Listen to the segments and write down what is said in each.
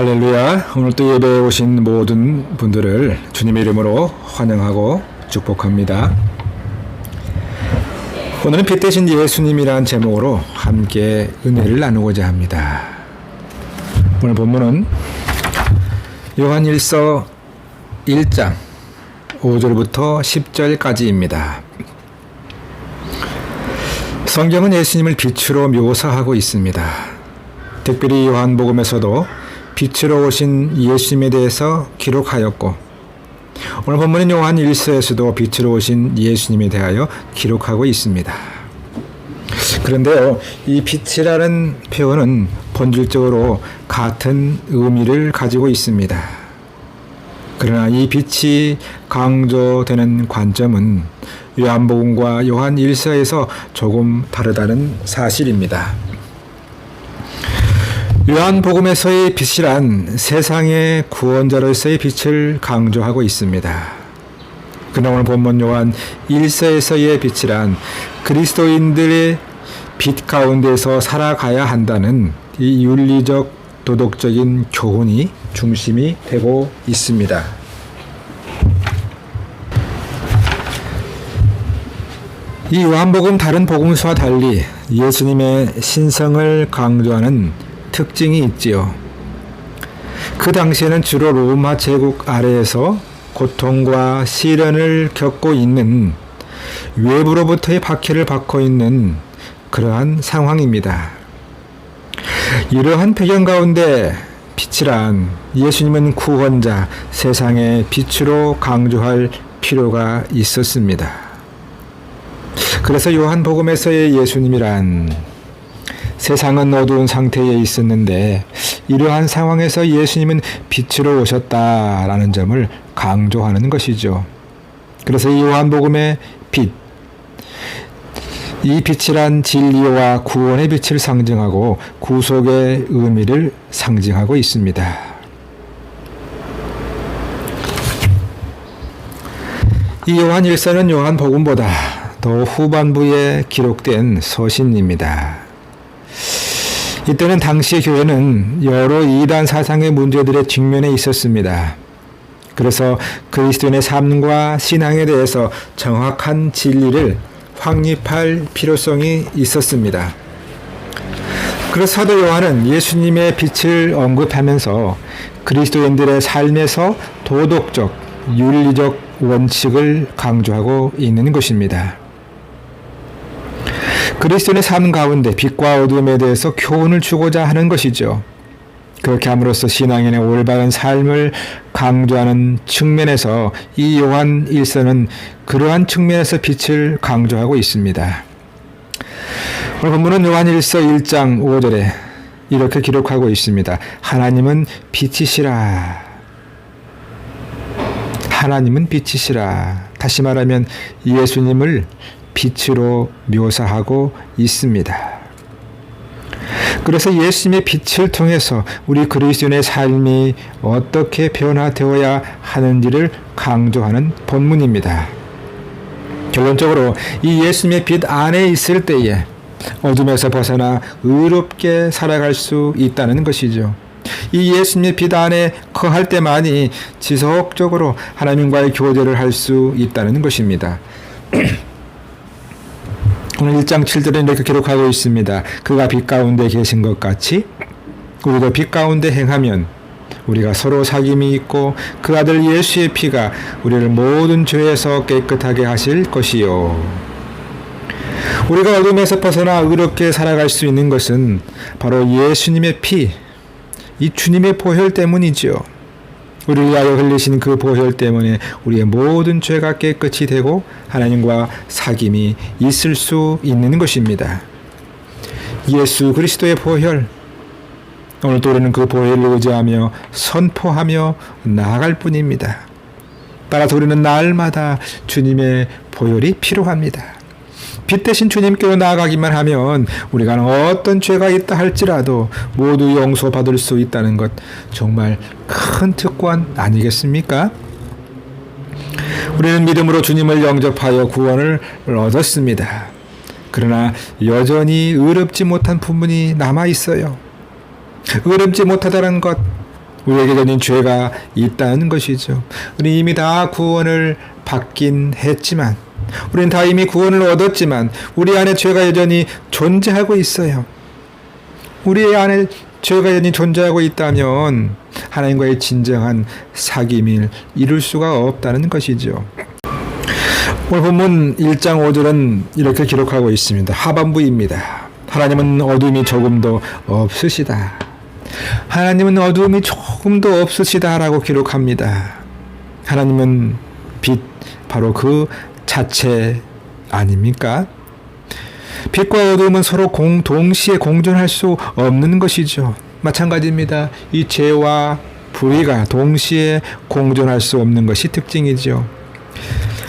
할렐루야. 오늘 또 예배에 오신 모든 분들을 주님의 이름으로 환영하고 축복합니다. 오늘은 빛 대신 예수님이라는 제목으로 함께 은혜를 나누고자 합니다. 오늘 본문은 요한일서 1장 5절부터 10절까지입니다. 성경은 예수님을 빛으로 묘사하고 있습니다. 특별히 요한복음에서도 빛으로 오신 예수님에 대해서 기록하였고, 오늘 본문인 요한 1서에서도 빛으로 오신 예수님에 대하여 기록하고 있습니다. 그런데요, 이 빛이라는 표현은 본질적으로 같은 의미를 가지고 있습니다. 그러나 이 빛이 강조되는 관점은 요한복음과 요한 1서에서 조금 다르다는 사실입니다. 요한복음에서의 빛이란 세상의 구원자로서의 빛을 강조하고 있습니다. 그러나 오늘 본문 요한 1서에서의 빛이란 그리스도인들의 빛 가운데서 살아가야 한다는 이 윤리적 도덕적인 교훈이 중심이 되고 있습니다. 이 요한복음 다른 복음서와 달리 예수님의 신성을 강조하는 특징이 있지요. 그 당시에는 주로 로마 제국 아래에서 고통과 시련을 겪고 있는, 외부로부터의 박해를 받고 있는 그러한 상황입니다. 이러한 배경 가운데 빛이란 예수님은 구원자, 세상의 빛으로 강조할 필요가 있었습니다. 그래서 요한복음에서의 예수님이란 세상은 어두운 상태에 있었는데 이러한 상황에서 예수님은 빛으로 오셨다라는 점을 강조하는 것이죠. 그래서 이 요한복음의 빛, 이 빛이란 진리와 구원의 빛을 상징하고 구속의 의미를 상징하고 있습니다. 이 요한 1서는 요한복음보다 더 후반부에 기록된 서신입니다. 이때는 당시의 교회는 여러 이단 사상의 문제들에 직면해 있었습니다. 그래서 그리스도인의 삶과 신앙에 대해서 정확한 진리를 확립할 필요성이 있었습니다. 그래서 사도 요한은 예수님의 빛을 언급하면서 그리스도인들의 삶에서 도덕적, 윤리적 원칙을 강조하고 있는 것입니다. 그리스도인의 삶 가운데 빛과 어둠에 대해서 교훈을 주고자 하는 것이죠. 그렇게 함으로써 신앙인의 올바른 삶을 강조하는 측면에서 이 요한 1서는 그러한 측면에서 빛을 강조하고 있습니다. 오늘 본문은 요한 1서 1장 5절에 이렇게 기록하고 있습니다. 하나님은 빛이시라. 하나님은 빛이시라. 다시 말하면 예수님을 빛으로 묘사하고 있습니다. 그래서 예수님의 빛을 통해서 우리 그리스도인의 삶이 어떻게 변화되어야 하는지를 강조하는 본문입니다. 결론적으로 이 예수님의 빛 안에 있을 때에 어둠에서 벗어나 의롭게 살아갈 수 있다는 것이죠. 이 예수님의 빛 안에 거할 때만이 지속적으로 하나님과의 교제를 할 수 있다는 것입니다. 오늘 1장 7절에 이렇게 기록하고 있습니다. 그가 빛 가운데 계신 것 같이 우리도 빛 가운데 행하면 우리가 서로 사귐이 있고 그 아들 예수의 피가 우리를 모든 죄에서 깨끗하게 하실 것이요. 우리가 어둠에서 벗어나 의롭게 살아갈 수 있는 것은 바로 예수님의 피, 이 주님의 보혈 때문이지요. 우리를 위하여 흘리신 그 보혈 때문에 우리의 모든 죄가 깨끗이 되고 하나님과 사귐이 있을 수 있는 것입니다. 예수 그리스도의 보혈, 오늘도 우리는 그 보혈을 의지하며 선포하며 나아갈 뿐입니다. 따라서 우리는 날마다 주님의 보혈이 필요합니다. 빛 대신 주님께로 나아가기만 하면 우리가 어떤 죄가 있다 할지라도 모두 용서받을 수 있다는 것, 정말 큰 특권 아니겠습니까? 우리는 믿음으로 주님을 영접하여 구원을 얻었습니다. 그러나 여전히 의롭지 못한 부분이 남아 있어요. 의롭지 못하다는 것, 우리에게 전인 죄가 있다는 것이죠. 우리 이미 다 구원을 받긴 했지만, 우리는 다 이미 구원을 얻었지만 우리 안에 죄가 여전히 존재하고 있어요. 우리 안에 죄가 여전히 존재하고 있다면 하나님과의 진정한 사귐을 이룰 수가 없다는 것이죠. 오늘 본문 1장 5절은 이렇게 기록하고 있습니다. 하반부입니다. 하나님은 어둠이 조금도 없으시다. 하나님은 어두움이 조금도 없으시다라고 기록합니다. 하나님은 빛, 바로 그 자체 아닙니까? 빛과 어두움은 서로 동시에 공존할 수 없는 것이죠. 마찬가지입니다. 이 죄와 불의가 동시에 공존할 수 없는 것이 특징이죠.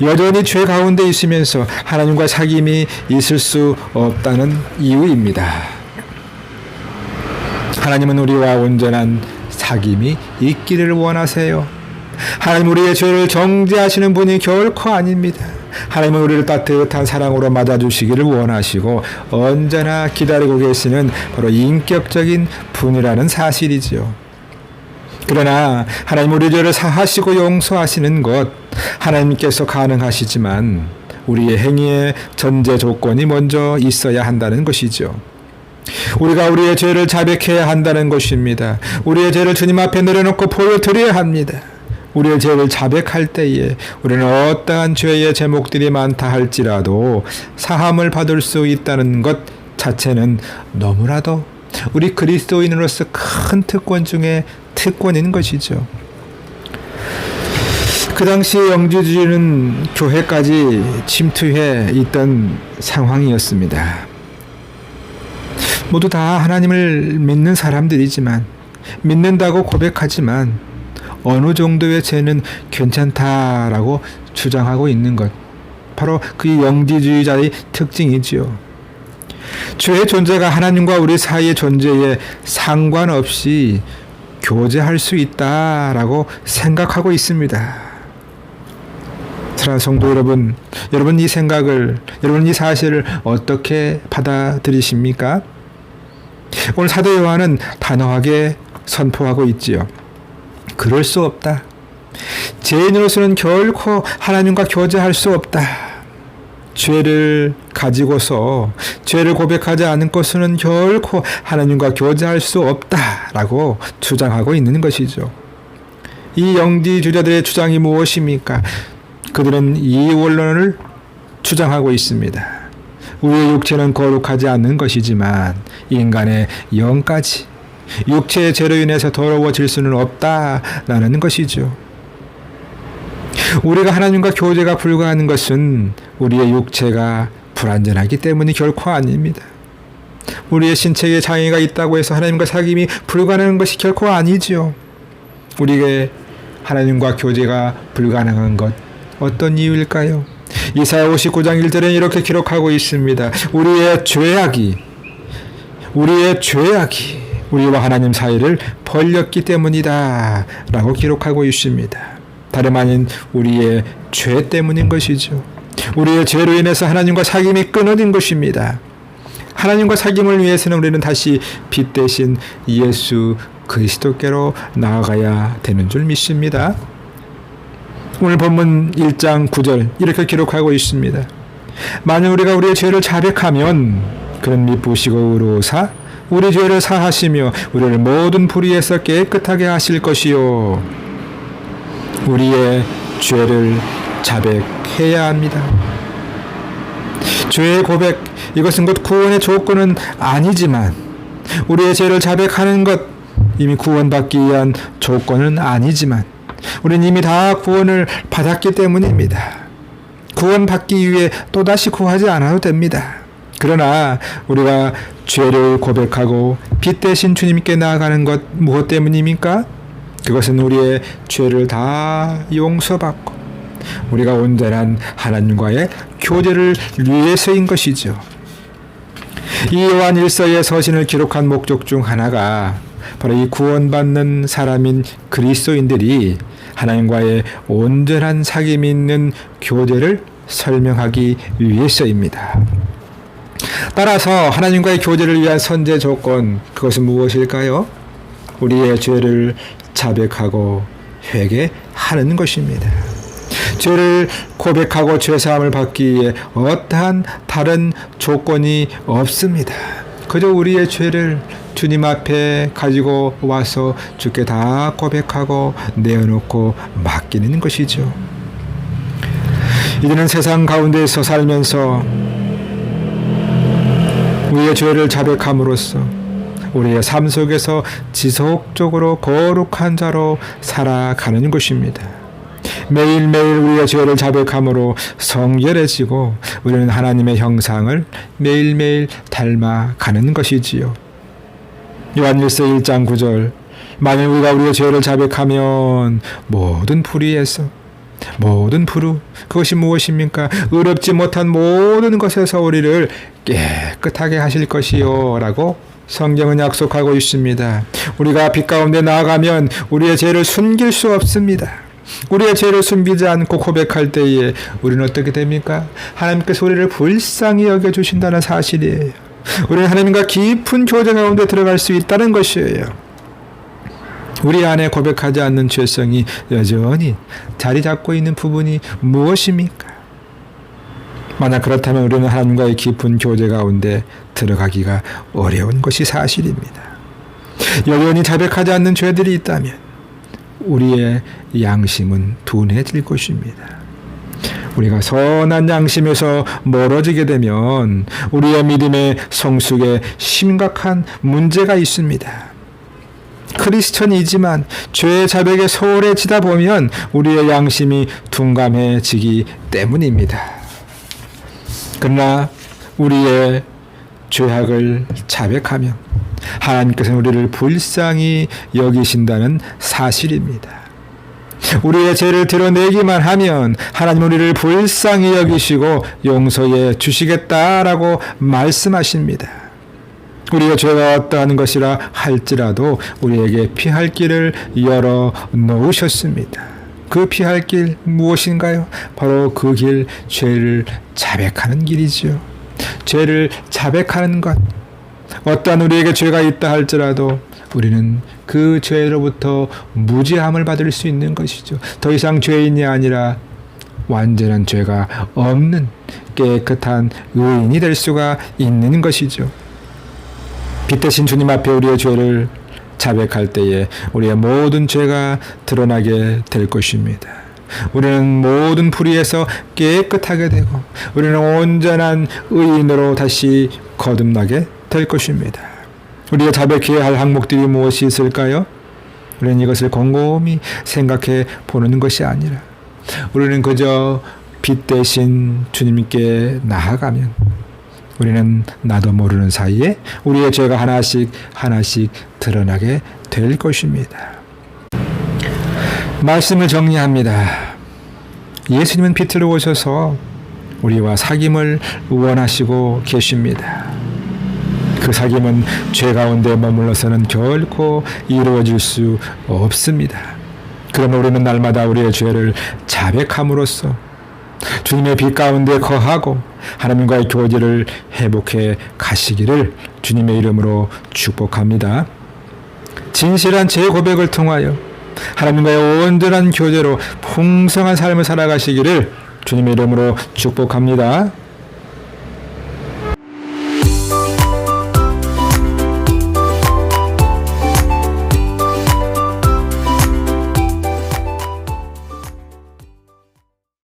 여전히 죄 가운데 있으면서 하나님과 사귐이 있을 수 없다는 이유입니다. 하나님은 우리와 온전한 사귐이 있기를 원하세요. 하나님 우리의 죄를 정죄하시는 분이 결코 아닙니다. 하나님은 우리를 따뜻한 사랑으로 맞아주시기를 원하시고 언제나 기다리고 계시는 바로 인격적인 분이라는 사실이죠. 그러나 하나님 우리 죄를 사하시고 용서하시는 것 하나님께서 가능하시지만 우리의 행위의 전제 조건이 먼저 있어야 한다는 것이죠. 우리가 우리의 죄를 자백해야 한다는 것입니다. 우리의 죄를 주님 앞에 내려놓고 보여드려야 합니다. 우리의 죄를 자백할 때에 우리는 어떠한 죄의 제목들이 많다 할지라도 사함을 받을 수 있다는 것 자체는 너무나도 우리 그리스도인으로서 큰 특권 중에 특권인 것이죠. 그 당시에 영지주의는 교회까지 침투해 있던 상황이었습니다. 모두 다 하나님을 믿는 사람들이지만, 믿는다고 고백하지만 어느 정도의 죄는 괜찮다라고 주장하고 있는 것, 바로 그 영지주의자의 특징이지요. 죄의 존재가 하나님과 우리 사이의 존재에 상관없이 교제할 수 있다라고 생각하고 있습니다. 사랑하는 성도 여러분, 여러분 이 생각을, 여러분 이 사실을 어떻게 받아들이십니까? 오늘 사도 요한은 단호하게 선포하고 있지요. 그럴 수 없다. 죄인으로서는 결코 하나님과 교제할 수 없다. 죄를 가지고서 죄를 고백하지 않은 것은 결코 하나님과 교제할 수 없다라고 주장하고 있는 것이죠. 이 영지주의자들의 주장이 무엇입니까? 그들은 이 원론을 주장하고 있습니다. 우리의 육체는 거룩하지 않는 것이지만 인간의 영까지 육체의 죄로 인해서 더러워질 수는 없다라는 것이죠. 우리가 하나님과 교제가 불가하는 것은 우리의 육체가 불완전하기 때문이 결코 아닙니다. 우리의 신체에 장애가 있다고 해서 하나님과 사귐이 불가능한 것이 결코 아니죠. 우리에게 하나님과 교제가 불가능한 것 어떤 이유일까요? 이사야 59장 1절에 이렇게 기록하고 있습니다. 우리의 죄악이 우리와 하나님 사이를 벌렸기 때문이다 라고 기록하고 있습니다. 다름 아닌 우리의 죄 때문인 것이죠. 우리의 죄로 인해서 하나님과 사귐이 끊어진 것입니다. 하나님과 사귐을 위해서는 우리는 다시 빛 대신 예수 그리스도께로 나아가야 되는 줄 믿습니다. 오늘 본문 1장 9절 이렇게 기록하고 있습니다. 만일 우리가 우리의 죄를 자백하면 그는 미쁘시고 의로우사 우리 죄를 사하시며 우리를 모든 불의에서 깨끗하게 하실 것이요. 우리의 죄를 자백해야 합니다. 죄의 고백, 이것은 곧 구원의 조건은 아니지만 우리의 죄를 자백하는 것, 이미 구원받기 위한 조건은 아니지만 우리는 이미 다 구원을 받았기 때문입니다. 구원받기 위해 또다시 구하지 않아도 됩니다. 그러나 우리가 죄를 고백하고 빛 대신 주님께 나아가는 것 무엇 때문입니까? 그것은 우리의 죄를 다 용서받고 우리가 온전한 하나님과의 교제를 위해서인 것이죠. 이 요한 1서의 서신을 기록한 목적 중 하나가 바로 이 구원받는 사람인 그리스도인들이 하나님과의 온전한 사귐이 있는 교제를 설명하기 위해서입니다. 따라서 하나님과의 교제를 위한 선제 조건, 그것은 무엇일까요? 우리의 죄를 자백하고 회개하는 것입니다. 죄를 고백하고 죄사함을 받기 위해 어떠한 다른 조건이 없습니다. 그저 우리의 죄를 주님 앞에 가지고 와서 주께 다 고백하고 내어놓고 맡기는 것이죠. 이제는 세상 가운데서 살면서 우리의 죄를 자백함으로써 우리의 삶 속에서 지속적으로 거룩한 자로 살아가는 것입니다. 매일매일 우리의 죄를 자백함으로 성결해지고 우리는 하나님의 형상을 매일매일 닮아가는 것이지요. 요한일서 1장 9절, 만일 우리가 우리의 죄를 자백하면 모든 불의에서, 모든 불의, 그것이 무엇입니까? 의롭지 못한 모든 것에서 우리를 깨끗하게 하실 것이요 라고 성경은 약속하고 있습니다. 우리가 빛 가운데 나아가면 우리의 죄를 숨길 수 없습니다. 우리의 죄를 숨기지 않고 고백할 때에 우리는 어떻게 됩니까? 하나님께서 우리를 불쌍히 여겨주신다는 사실이에요. 우리는 하나님과 깊은 교제 가운데 들어갈 수 있다는 것이에요. 우리 안에 고백하지 않는 죄성이 여전히 자리 잡고 있는 부분이 무엇입니까? 만약 그렇다면 우리는 하나님과의 깊은 교제 가운데 들어가기가 어려운 것이 사실입니다. 여전히 자백하지 않는 죄들이 있다면 우리의 양심은 둔해질 것입니다. 우리가 선한 양심에서 멀어지게 되면 우리의 믿음의 성숙에 심각한 문제가 있습니다. 크리스천이지만 죄의 자백에 소홀해지다 보면 우리의 양심이 둔감해지기 때문입니다. 그러나 우리의 죄악을 자백하면 하나님께서는 우리를 불쌍히 여기신다는 사실입니다. 우리의 죄를 드러내기만 하면 하나님 우리를 불쌍히 여기시고 용서해 주시겠다라고 말씀하십니다. 우리의 죄가 어떠한 것이라 할지라도 우리에게 피할 길을 열어 놓으셨습니다. 그 피할 길 무엇인가요? 바로 그 길, 죄를 자백하는 길이지요. 죄를 자백하는 것. 어떠한 우리에게 죄가 있다 할지라도 우리는 그 죄로부터 무죄함을 받을 수 있는 것이죠. 더 이상 죄인이 아니라 완전한 죄가 없는 깨끗한 의인이 될 수가 있는 것이죠. 빛 대신 주님 앞에 우리의 죄를 자백할 때에 우리의 모든 죄가 드러나게 될 것입니다. 우리는 모든 불의에서 깨끗하게 되고 우리는 온전한 의인으로 다시 거듭나게 될 것입니다. 우리가 자백해야 할 항목들이 무엇이 있을까요? 우리는 이것을 곰곰이 생각해 보는 것이 아니라 우리는 그저 빛 대신 주님께 나아가면 우리는 나도 모르는 사이에 우리의 죄가 하나씩 하나씩 드러나게 될 것입니다. 말씀을 정리합니다. 예수님은 빛으로 오셔서 우리와 사귐을 원하시고 계십니다. 그 사귐은 죄 가운데 머물러서는 결코 이루어질 수 없습니다. 그러나 우리는 날마다 우리의 죄를 자백함으로써 주님의 빛 가운데 거하고 하나님과의 교제를 회복해 가시기를 주님의 이름으로 축복합니다. 진실한 제 고백을 통하여 하나님과의 온전한 교제로 풍성한 삶을 살아가시기를 주님의 이름으로 축복합니다.